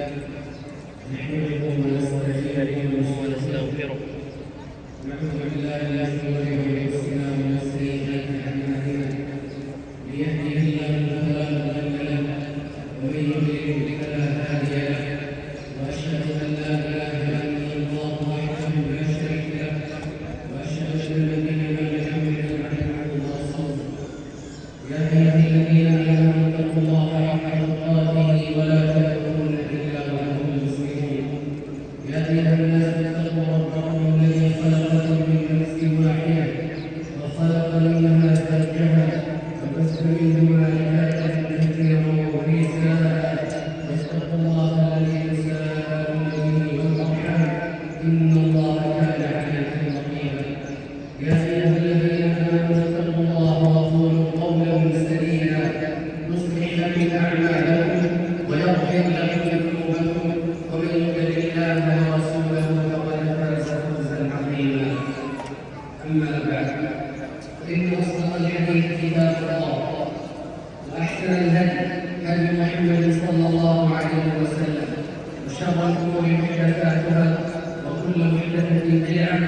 نحمده ونستعينه ونستغفره ونعوذ بالله من شرور انفسنا ومن سيئات اعمالنا من يهده الله فلا مضل له ومن يضلل فلا هادي له واشهد ان لا اله الا الله وحده لا شريك له واشهد ان نبينا محمدا عبده ورسوله يا ايها الذين امنوا اتقوا الله حق تقاته ولا تموتن الا وانتم مسلمون يا ايها الناس اتقوا ربكم الذي خلقكم من نفس واحده وخلق منها زوجها وبث منهما رجالا كثيرا ونساء واتقوا الله الذي تساءلون به والارحام ان الله كان عليكم رقيبا يا ايها الذين امنوا اتقوا الله وقولوا قولا سديدا يصلح لكم اعمالكم ويغفر لكم ذنوبكم ومن يطع الله ورسوله فقد فاز فوزا عظيما اما بعد فان اصدق الحديث كتاب الله واحسن الهدي هدي محمد صلى الله عليه وسلم وشر الامور محدثاتها وكل محدثه بدعه